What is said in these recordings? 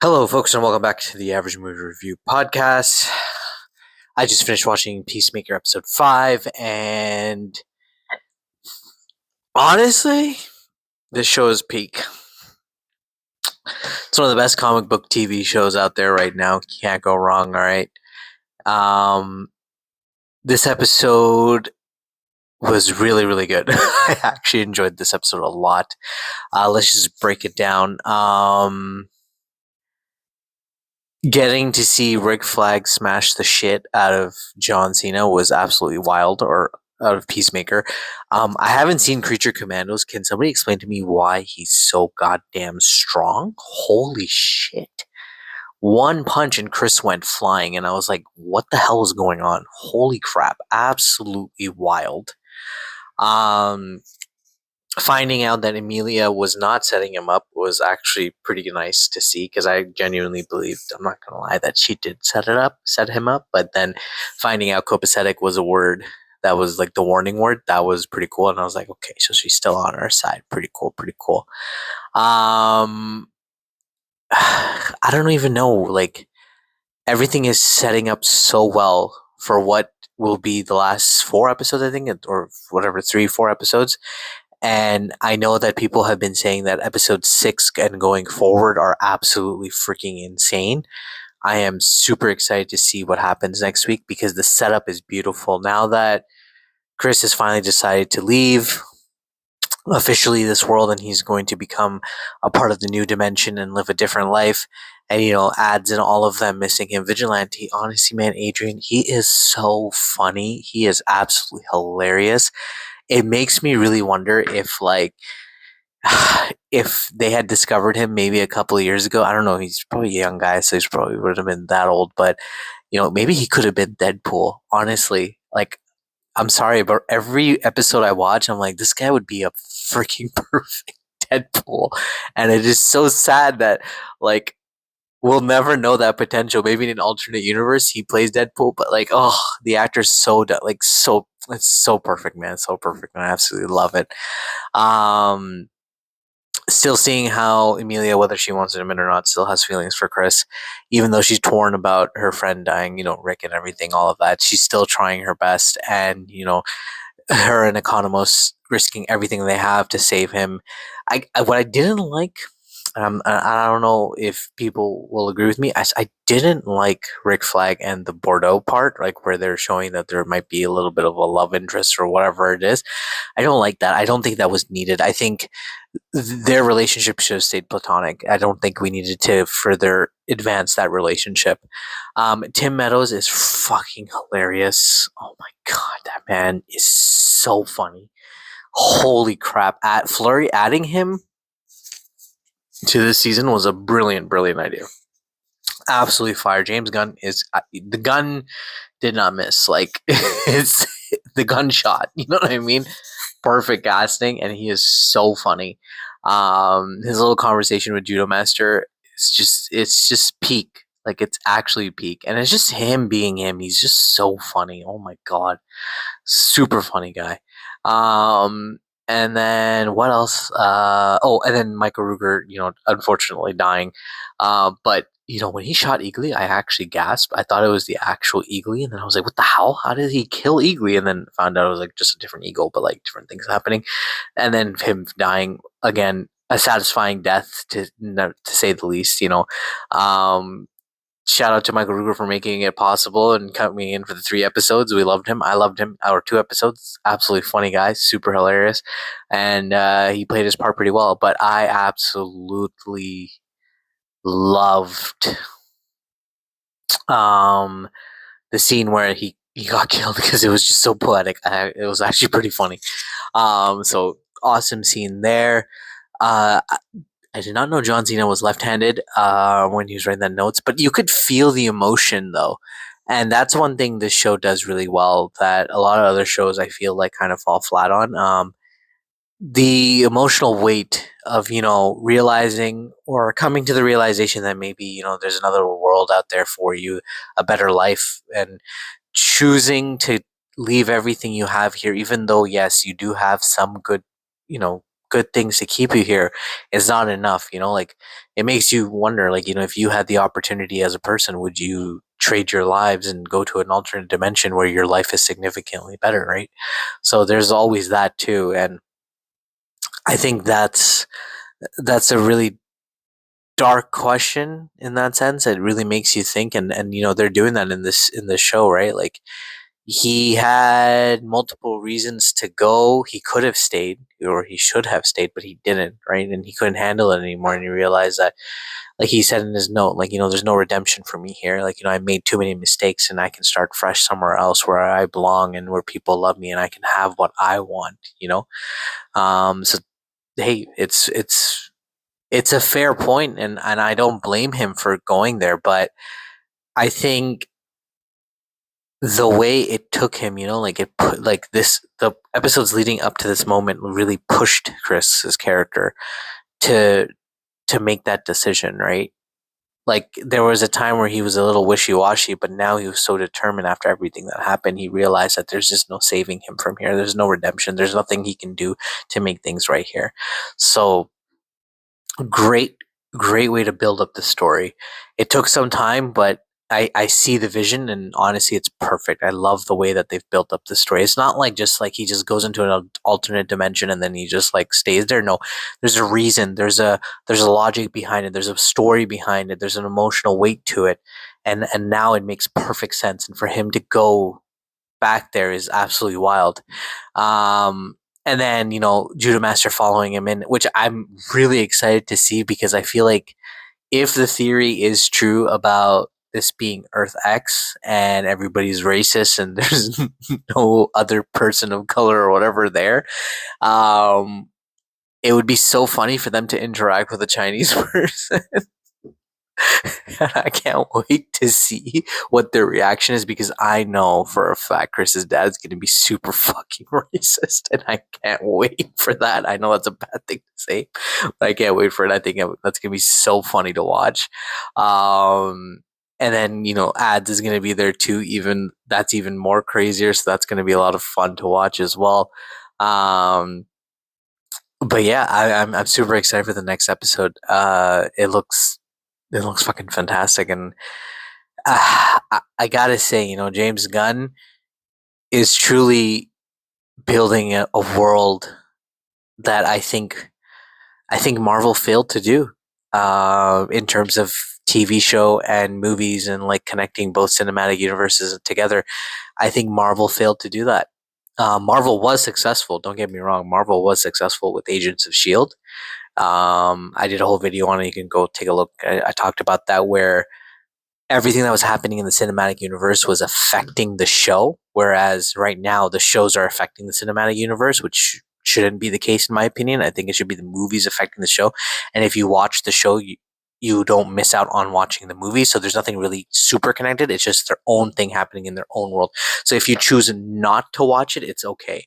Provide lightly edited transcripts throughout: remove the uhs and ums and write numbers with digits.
Hello, folks, and welcome back to the Average Movie Review Podcast. I just finished watching Peacemaker episode 5, and honestly, this show is peak. It's one of the best comic book TV shows out there right now. Can't go wrong, alright? Um, this episode was really, really good. I actually enjoyed this episode a lot. Let's just break it down. Getting to see Rick Flag smash the shit out of John Cena was absolutely wild, or out of Peacemaker. I haven't seen Creature Commandos. Can somebody explain to me why he's so goddamn strong? Holy shit. One punch and Chris went flying, and I was like, what the hell is going on? Holy crap. Absolutely wild. Um, Finding out that Emilia was not setting him up was actually pretty nice to see, because I genuinely believed, I'm not gonna lie, that she did set him up, but then finding out copacetic was a word that was like the warning word, that was pretty cool, and I was like, okay, so she's still on our side. Pretty cool, pretty cool. I don't even know, like, everything is setting up so well for what will be the last 4 episodes, I think, or whatever, 3, 4 episodes. And I know that people have been saying that episode 6 and going forward are absolutely freaking insane. I am super excited to see what happens next week, because the setup is beautiful. Now that Chris has finally decided to leave officially this world, and he's going to become a part of the new dimension and live a different life, and adds in all of them missing him, Vigilante, honestly, man, Adrian, he is so funny. He is absolutely hilarious. It makes me really wonder if, like, if they had discovered him maybe a couple of years ago. I don't know, he's probably a young guy, so he's probably would have been that old, but maybe he could have been Deadpool, honestly. Like, I'm sorry, but every episode I watch, I'm like, this guy would be a freaking perfect Deadpool. And it is so sad that, like, we'll never know that potential. Maybe in an alternate universe he plays Deadpool, but, like, oh, the actor's so it's so perfect, man. So perfect, and I absolutely love it. Um Still seeing how Emilia, whether she wants to admit it or not, still has feelings for Chris, even though she's torn about her friend dying, Rick and everything, all of that. She's still trying her best, and her and Economos risking everything they have to save him. What I didn't like, I don't know if people will agree with me. I didn't like Rick Flag and the Bordeaux part, like where they're showing that there might be a little bit of a love interest or whatever it is. I don't like that. I don't think that was needed. I think their relationship should have stayed platonic. I don't think we needed to further advance that relationship. Tim Meadows is fucking hilarious. Oh my god, that man is so funny. Holy crap! At Flurry adding him to this season was a brilliant, brilliant idea. Absolutely fire. James Gunn is the gun did not miss. Like, it's the gunshot. You know what I mean? Perfect casting, and he is so funny. His little conversation with Judo Master, it's just peak. Like, it's actually peak, and it's just him being him. He's just so funny. Oh my god, super funny guy. And then what else? And then Michael Ruger, unfortunately dying. But when he shot Eagly, I actually gasped. I thought it was the actual Eagly, and then I was like, "What the hell? How did he kill Eagly?" And then found out it was like just a different eagle, but like different things happening. And then him dying again, a satisfying death to say the least. Shout out to Michael Ruger for making it possible and coming in for the 3 episodes. We loved him. I loved him. Our 2 episodes, absolutely funny guy, super hilarious, and he played his part pretty well. But I absolutely loved um, the scene where he got killed, because it was just so poetic. It was actually pretty funny. So awesome scene there. Uh, I did not know John Cena was left-handed when he was writing that notes, but you could feel the emotion though, and that's one thing this show does really well that a lot of other shows I feel like kind of fall flat on. The emotional weight of realizing or coming to the realization that maybe there's another world out there for you, a better life, and choosing to leave everything you have here, even though yes, you do have some good, good things to keep you here is not enough. Like it makes you wonder, like, if you had the opportunity as a person, would you trade your lives and go to an alternate dimension where your life is significantly better, right? So there's always that too. And I think that's a really dark question in that sense. It really makes you think, and they're doing that in this show, right? Like he had multiple reasons to go. He could have stayed, or he should have stayed, but he didn't, right? And he couldn't handle it anymore. And he realized that, like he said in his note, like, there's no redemption for me here. Like, I made too many mistakes and I can start fresh somewhere else where I belong and where people love me and I can have what I want. So hey, it's a fair point, and I don't blame him for going there, but I think the way it took him, like it put like this the episodes leading up to this moment really pushed Chris's character to make that decision, right? Like there was a time where he was a little wishy-washy, but now he was so determined after everything that happened. He realized that there's just no saving him from here. There's no redemption. There's nothing he can do to make things right here. So great, great way to build up the story. It took some time, but I see the vision, and honestly, it's perfect. I love the way that they've built up the story. It's not like just like he just goes into an alternate dimension and then he just like stays there. No, there's a reason. There's a logic behind it. There's a story behind it. There's an emotional weight to it, and now it makes perfect sense. And for him to go back there is absolutely wild. And then Judo Master following him in, which I'm really excited to see, because I feel like if the theory is true about this being Earth X and everybody's racist and there's no other person of color or whatever there, um, it would be so funny for them to interact with a Chinese person. I can't wait to see what their reaction is, because I know for a fact Chris's dad's going to be super fucking racist, and I can't wait for that. I know that's a bad thing to say, but I can't wait for it. I think that's going to be so funny to watch. And then ads is going to be there too. Even that's even more crazier. So that's going to be a lot of fun to watch as well. But yeah, I'm super excited for the next episode. It looks fucking fantastic, and I gotta say, James Gunn is truly building a world that I think Marvel failed to do, in terms of TV show and movies and like connecting both cinematic universes together. I think Marvel failed to do that. Marvel was successful. Don't get me wrong. Marvel was successful with Agents of Shield. I did a whole video on it. You can go take a look. I talked about that, where everything that was happening in the cinematic universe was affecting the show, whereas right now the shows are affecting the cinematic universe, which shouldn't be the case in my opinion. I think it should be the movies affecting the show, and if you watch the show, you don't miss out on watching the movie. So there's nothing really super connected. It's just their own thing happening in their own world. So if you choose not to watch it, it's okay.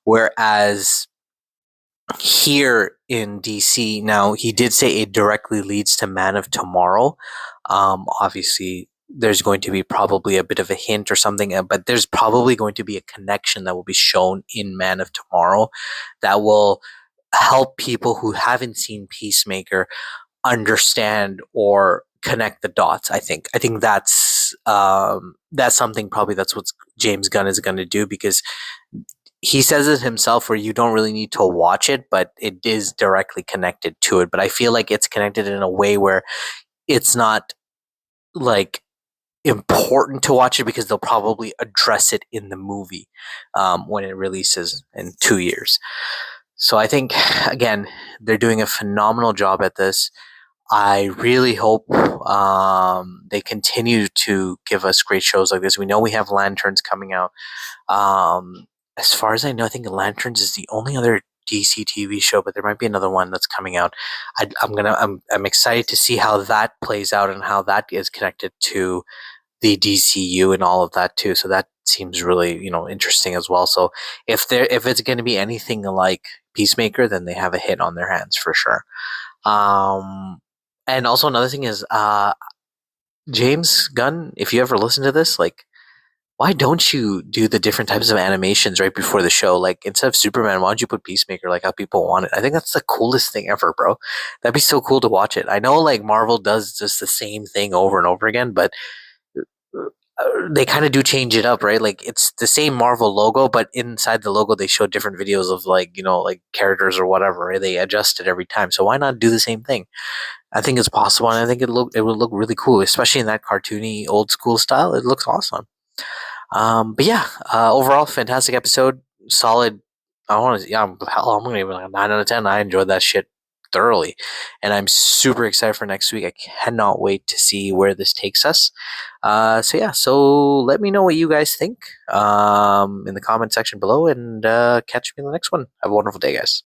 Whereas here in DC, now he did say it directly leads to Man of Tomorrow. Obviously, there's going to be probably a bit of a hint or something, but there's probably going to be a connection that will be shown in Man of Tomorrow that will help people who haven't seen Peacemaker understand or connect the dots. I think that's something, probably that's what James Gunn is going to do, because he says it himself, where you don't really need to watch it, but it is directly connected to it. But I feel like it's connected in a way where it's not like important to watch it, because they'll probably address it in the movie, when it releases in 2 years. So I think, again, they're doing a phenomenal job at this. I really hope they continue to give us great shows like this. We know we have Lanterns coming out. Um, as far as I know, I think Lanterns is the only other DC TV show, but there might be another one that's coming out. I'm excited to see how that plays out and how that is connected to the DCU and all of that too. So that seems really interesting as well. So if it's going to be anything like Peacemaker, then they have a hit on their hands for sure. Um, and also another thing is James Gunn. If you ever listen to this, like, why don't you do the different types of animations right before the show? Like instead of Superman, why don't you put Peacemaker like how people want it? I think that's the coolest thing ever, bro. That'd be so cool to watch it. I know like Marvel does just the same thing over and over again, but they kind of do change it up, right? Like it's the same Marvel logo, but inside the logo they show different videos of like like characters or whatever. Right? They adjust it every time. So why not do the same thing? I think it's possible, and I think it would look really cool, especially in that cartoony old school style. It looks awesome. But yeah, overall, fantastic episode. Solid. I want to. Yeah, hell, I'm gonna give it like a 9 out of 10. I enjoyed that shit thoroughly, and I'm super excited for next week. I cannot wait to see where this takes us. So yeah, so let me know what you guys think in the comment section below, and catch me in the next one. Have a wonderful day, guys.